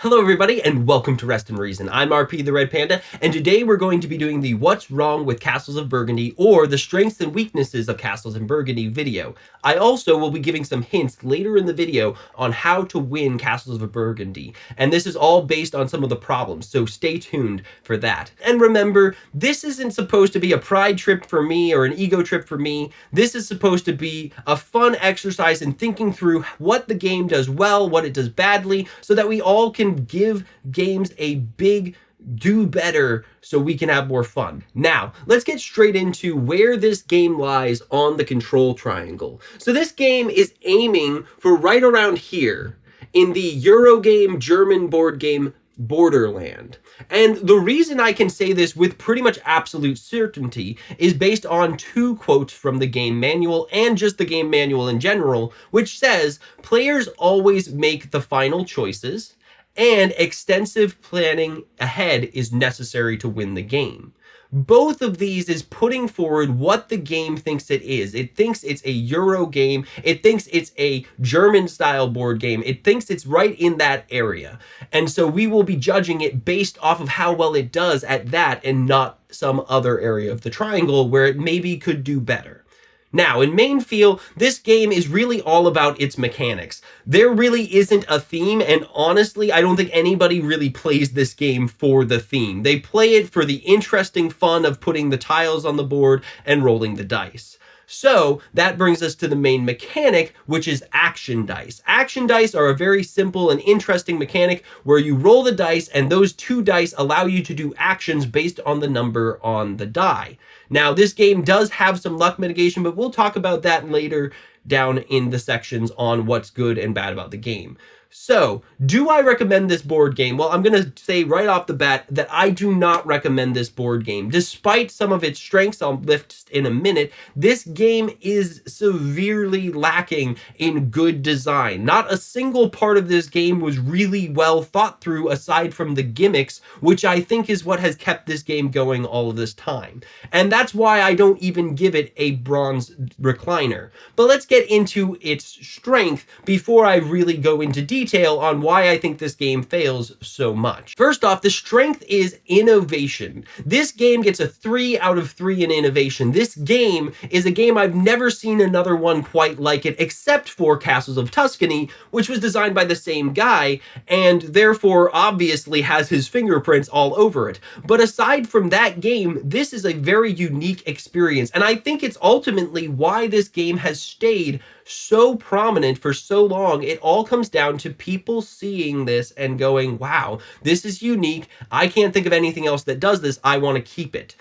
Hello everybody and welcome to Rest and Reason. I'm RP the Red Panda and today we're going to be doing the What's Wrong with Castles of Burgundy or the Strengths and Weaknesses of Castles in Burgundy video. I also will be giving some hints later in the video on how to win Castles of Burgundy, and this is all based on some of the problems, so stay tuned for that. And remember, this isn't supposed to be a pride trip for me or an ego trip for me. This is supposed to be a fun exercise in thinking through what the game does well, what it does badly, so that we all can give games a big do better so we can have more fun. Now, let's get straight into where this game lies on the control triangle. So this game is aiming for right around here in the Eurogame German board game Borderland. And the reason I can say this with pretty much absolute certainty is based on two quotes from the game manual and just the game manual in general, which says players always make the final choices and extensive planning ahead is necessary to win the game. Both of these is putting forward what the game thinks it is. It thinks it's a Euro game. It thinks it's a German style board game. It thinks it's right in that area. And so we will be judging it based off of how well it does at that and not some other area of the triangle where it maybe could do better. Now, in main feel, this game is really all about its mechanics. There really isn't a theme, and honestly, I don't think anybody really plays this game for the theme. They play it for the interesting fun of putting the tiles on the board and rolling the dice. So that brings us to the main mechanic, which is action dice. Action dice are a very simple and interesting mechanic where you roll the dice and those two dice allow you to do actions based on the number on the die. Now, this game does have some luck mitigation, but we'll talk about that later down in the sections on what's good and bad about the game. So, do I recommend this board game? Well, I'm going to say right off the bat that I do not recommend this board game. Despite some of its strengths I'll lift in a minute, this game is severely lacking in good design. Not a single part of this game was really well thought through aside from the gimmicks, which I think is what has kept this game going all of this time. And that's why I don't even give it a bronze recliner. But let's get into its strength before I really go into detail on why I think this game fails so much. First off, the strength is innovation. This game gets a 3 out of 3 in innovation. This game is a game I've never seen another one quite like it, except for Castles of Tuscany, which was designed by the same guy, and therefore obviously has his fingerprints all over it. But aside from that game, this is a very unique experience, and I think it's ultimately why this game has stayed so prominent for so long. It all comes down to people seeing this and going, wow, this is unique. I can't think of anything else that does this. I want to keep it.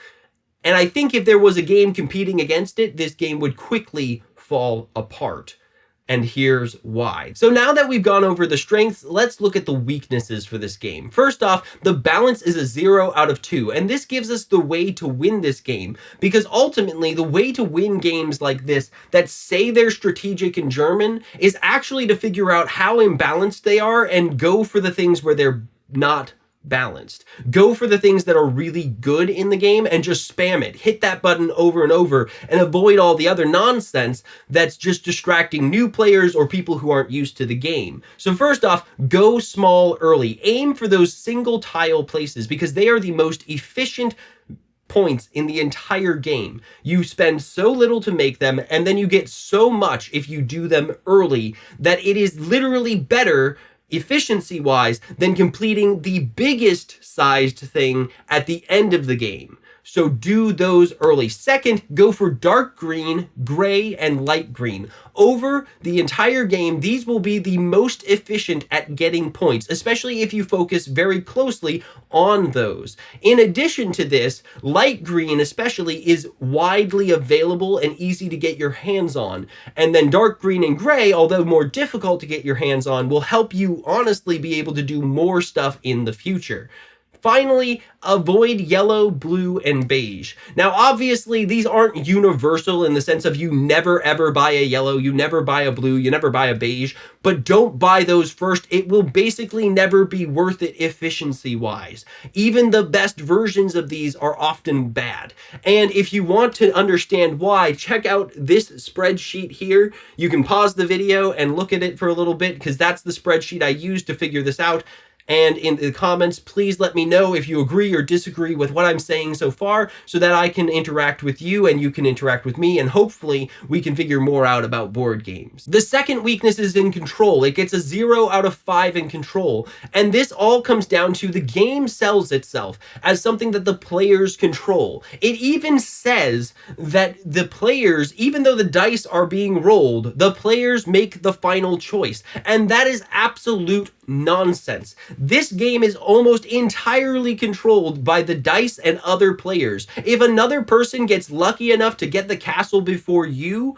And I think if there was a game competing against it, this game would quickly fall apart. And here's why. So now that we've gone over the strengths, let's look at the weaknesses for this game. First off, the balance is a 0 out of 2, and this gives us the way to win this game, because ultimately the way to win games like this that say they're strategic in German is actually to figure out how imbalanced they are and go for the things where they're not balanced. Go for the things that are really good in the game and just spam it. Hit that button over and over and avoid all the other nonsense that's just distracting new players or people who aren't used to the game. So first off, go small early. Aim for those single tile places because they are the most efficient points in the entire game. You spend so little to make them, and then you get so much if you do them early that it is literally better efficiency-wise than completing the biggest sized thing at the end of the game. So do those early. Second, go for dark green, gray, and light green. Over the entire game, these will be the most efficient at getting points, especially if you focus very closely on those. In addition to this, light green especially is widely available and easy to get your hands on. And then dark green and gray, although more difficult to get your hands on, will help you honestly be able to do more stuff in the future. Finally, avoid yellow, blue, and beige. Now, obviously, these aren't universal in the sense of you never ever buy a yellow, you never buy a blue, you never buy a beige, but don't buy those first. It will basically never be worth it efficiency-wise. Even the best versions of these are often bad. And if you want to understand why, check out this spreadsheet here. You can pause the video and look at it for a little bit because that's the spreadsheet I used to figure this out. And in the comments, please let me know if you agree or disagree with what I'm saying so far so that I can interact with you and you can interact with me, and hopefully we can figure more out about board games. The second weakness is in control. It gets a 0 out of 5 in control. And this all comes down to the game sells itself as something that the players control. It even says that the players, even though the dice are being rolled, the players make the final choice. And that is absolute nonsense. This game is almost entirely controlled by the dice and other players. If another person gets lucky enough to get the castle before you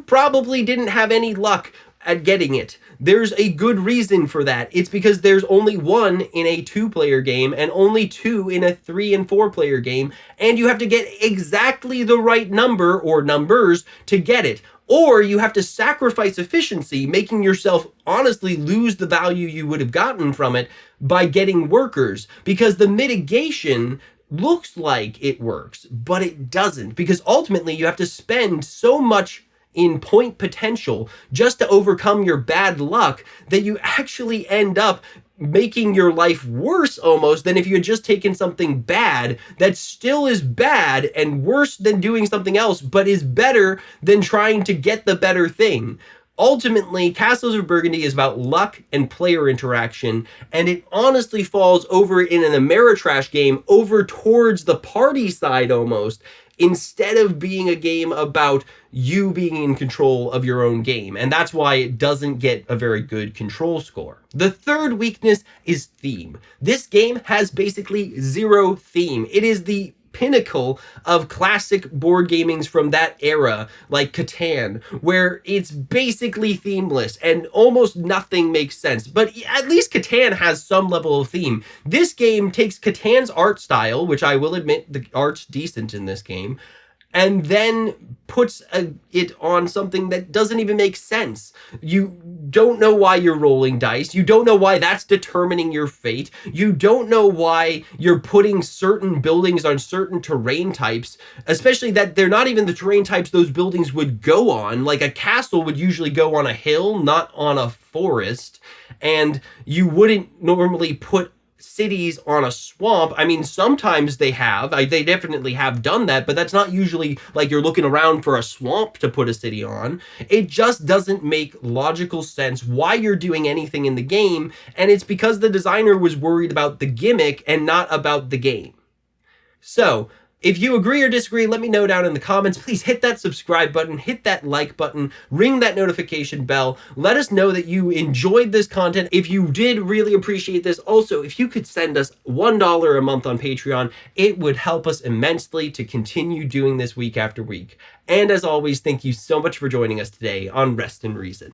probably didn't have any luck at getting it. There's a good reason for that. It's because there's only 1 in a 2-player game and only 2 in a 3 and 4-player game, and you have to get exactly the right number or numbers to get it. Or you have to sacrifice efficiency, making yourself honestly lose the value you would have gotten from it by getting workers, because the mitigation looks like it works, but it doesn't, because ultimately you have to spend so much in point potential just to overcome your bad luck that you actually end up making your life worse almost than if you had just taken something bad that still is bad and worse than doing something else, but is better than trying to get the better thing. Ultimately, Castles of Burgundy is about luck and player interaction, and it honestly falls over in an Ameritrash game over towards the party side almost, instead of being a game about you being in control of your own game. And that's why it doesn't get a very good control score. The third weakness is theme. This game has basically 0 theme. It is the pinnacle of classic board gamings from that era, like Catan, where it's basically themeless and almost nothing makes sense. But at least Catan has some level of theme. This game takes Catan's art style, which I will admit the art's decent in this game, and then puts it on something that doesn't even make sense. You don't know why you're rolling dice. You don't know why that's determining your fate. You don't know why you're putting certain buildings on certain terrain types, especially that they're not even the terrain types those buildings would go on. Like a castle would usually go on a hill, not on a forest. And you wouldn't normally put cities on a swamp. I mean, sometimes they have. They definitely have done that, but that's not usually like you're looking around for a swamp to put a city on. It just doesn't make logical sense why you're doing anything in the game, and it's because the designer was worried about the gimmick and not about the game. So, if you agree or disagree, let me know down in the comments. Please hit that subscribe button, hit that like button, ring that notification bell. Let us know that you enjoyed this content. If you did really appreciate this, also, if you could send us $1 a month on Patreon, it would help us immensely to continue doing this week after week. And as always, thank you so much for joining us today on Rest and Reason.